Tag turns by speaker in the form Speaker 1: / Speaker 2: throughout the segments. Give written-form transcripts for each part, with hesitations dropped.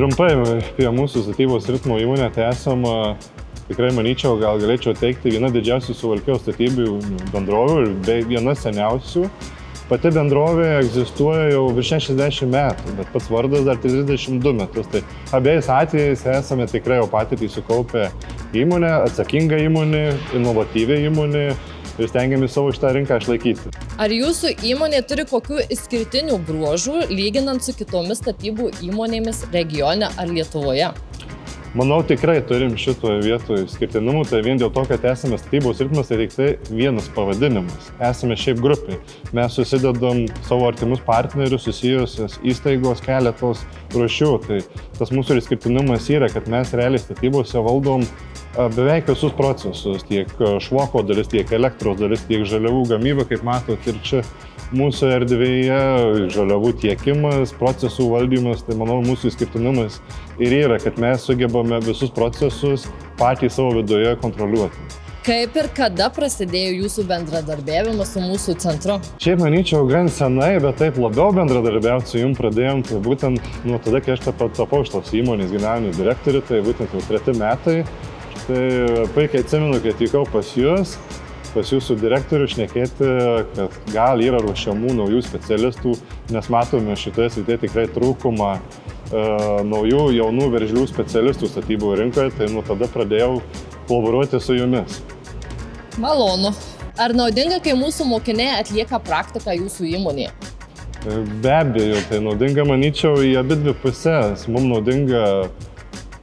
Speaker 1: Trumpai apie mūsų statybos ritmo įmonę, tai tikrai manyčiau, gal galėčiau teikti viena didžiausių Suvalkijos statybų bendrovių ir bei viena seniausių. Pati bendrovė egzistuoja jau virš 60 metų, bet pats vardas dar 32 metus. Tai abiejais atvejais esame tikrai jau patirtį sukaupę įmonę, atsakingą įmonę, inovatyvią įmonę ir stengiamės savo šitą rinką išlaikyti.
Speaker 2: Ar jūsų įmonė turi kokių išskirtinių bruožų, lyginant su kitomis statybų įmonėmis regione ar Lietuvoje?
Speaker 1: Manau, tikrai turim šitoje vietoje išskirtinumų, tai vien dėl to, kad esame statybos ritmas, tai tik vienas pavadinimas. Esame šiaip grupė. Mes susidedam savo artimus partnerius, susijusios įstaigos keletos rūšių. Tai tas mūsų išskirtinumas yra, kad mes realiai statybose valdom beveik visus procesus, tiek švoko dalis, tiek elektros dalis, tiek žaliavų gamyba, kaip matot, ir čia mūsų erdvėje žaliavų tiekimas, procesų valdymas, tai manau mūsų išskirtinumas ir yra, kad mes sugebame visus procesus patys savo viduje kontroliuoti.
Speaker 2: Kaip ir kada prasidėjo jūsų bendradarbiavimas su mūsų centru?
Speaker 1: Šiaip manyčiau gan senai, bet taip labiau bendradarbiauti su jum pradėjom, tai būtent nuo tada, kai aš tapau šitos įmonės generaliniu direktoriu, tai būtent jau 3 metai. Tai puikiai atsimenu, kai atvykau pas jūsų direktorių šnekėti, kad gal yra ruošiamų naujų specialistų, nes matome šitoje srityje tikrai trūkumą naujų jaunų veržlių specialistų statybų rinkoje, tai nuo tada pradėjau kolaboruoti su jumis.
Speaker 2: Malonu. Ar naudinga, kai mūsų mokiniai atlieka praktiką jūsų įmonėje?
Speaker 1: Be abejo, tai naudinga, manyčiau, į abidvi pusės. Mums naudinga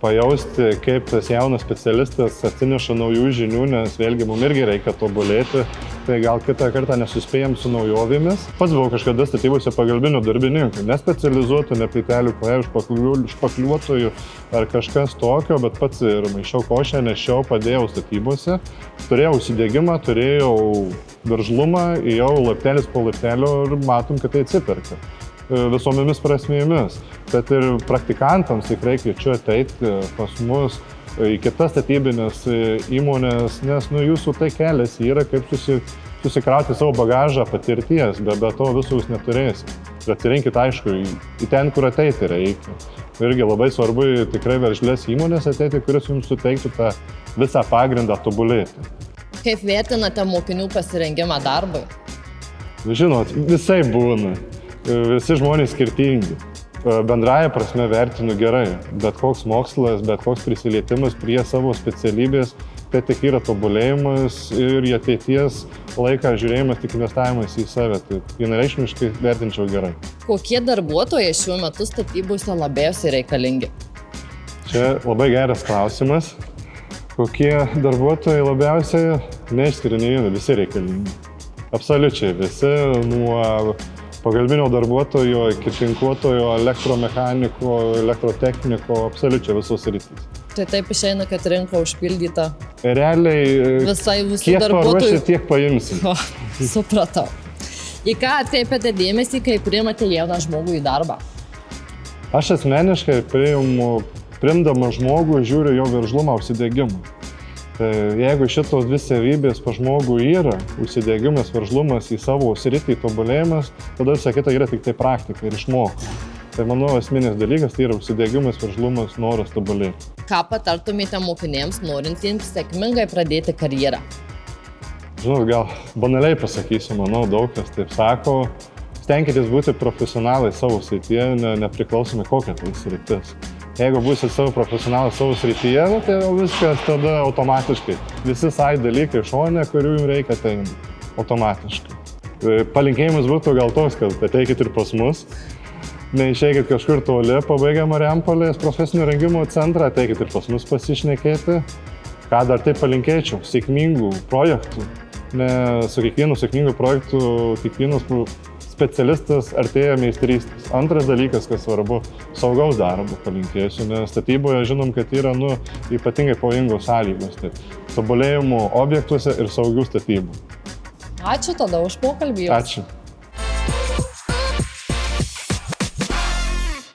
Speaker 1: pajausti, kaip tas jaunas specialistas atsineša naujų žinių, nes vėlgi mums irgi reikia tobulėti, tai gal kitą kartą nesuspėjom su naujovėmis. Pats buvau kažkada statybose pagalbinių darbininkų, nespecializuotų, ne plytelių špakliuotojų ar kažkas tokio, bet pats ir maišiau košę, nešiau, padėjau statybose, turėjau užsidegimą, turėjau veržlumą, ėjau laiptelis po laiptelio ir matom, kad tai atsiperka visomis prasmėmis. Bet ir praktikantams tikrai kviečiu ateiti pas mus į kitas statybinės įmonės, nes jūsų tai kelias yra, kaip susikrauti savo bagažą patirties, be to visų jūs neturėsite. Ir atsirinkit, aišku, į ten, kur ateiti reikia. Irgi labai svarbu tikrai veržlės įmonės ateiti, kuris jums suteiktų tą visą pagrindą tobulėti.
Speaker 2: Kaip vertinate mokinių pasirengimą darbui?
Speaker 1: Žinot, visai būna. Visi žmonės skirtingi. Bendraja prasme vertinu gerai. Bet koks mokslas, bet koks prisilietimas prie savo specialybės, tai tik yra tobulėjimas ir į ateities laiką žiūrėjimas, tik investavimas į save. Tai vienareikšmiškai vertinčiau gerai.
Speaker 2: Kokie darbuotojai šiuo metu statybose labiausiai reikalingi?
Speaker 1: Čia labai geras klausimas. Kokie darbuotojai labiausiai neišskiria nei vieno, visi reikalingi. Absoliučiai visi, nuo pagalbinio darbuotojo, iki tinkuotojo, elektromechaniko, elektrotechniko, absoliučiai visos sritys.
Speaker 2: Tai taip išeina, kad rinka užpildyta.
Speaker 1: Realiai, kiek paruošė, tiek paimsim.
Speaker 2: Supratau. Į ką atkreipiate dėmesį, kai priimate jauną žmogų į darbą?
Speaker 1: Aš asmeniškai priimdama žmogų žiūriu jo veržlumą, užsidegimą. Tai jeigu šitos dvi savybės pas žmogų yra, užsidegimas, veržlumas į savo sritį, tobulėjimas, tada visą kitą yra tik tai praktika ir išmoko. Tai mano esminis dalykas tai yra užsidegimas, veržlumas, noras tobulėti.
Speaker 2: Ką patartumėte mokinėms norintiems sėkmingai pradėti karjerą?
Speaker 1: Žinot, gal banaliai pasakysiu, manau, daug kas taip sako, stenkitės būti profesionalai savo srityje, nepriklausomai kokia tai sritis. Jeigu būsit savo profesionalas savo srityje, tai jau viskas tada automatiškai. Visi dalykai šone, kurių jums reikia, tai automatiškai. Palinkėjimas būtų gal toks, kad ateikit ir pas mus. Neišeikit kažkur toli, pabaigę Marijampolės profesinio rengimo centrą, ateikit ir pas mus pasišnekėti. Ką dar taip palinkėčiau? Sėkmingų projektų. Nes su kiekvienu sėkmingu projektu kiekvienas specialistas artėja meistrystės. Antras dalykas, kas svarbu, saugaus darbo palinkėsiu, nes statyboje žinom, kad yra ypatingai pavojingos sąlygos. Tai tobulėjimo objektuose ir saugių statybų.
Speaker 2: Ačiū tada už pokalbį.
Speaker 1: Ačiū.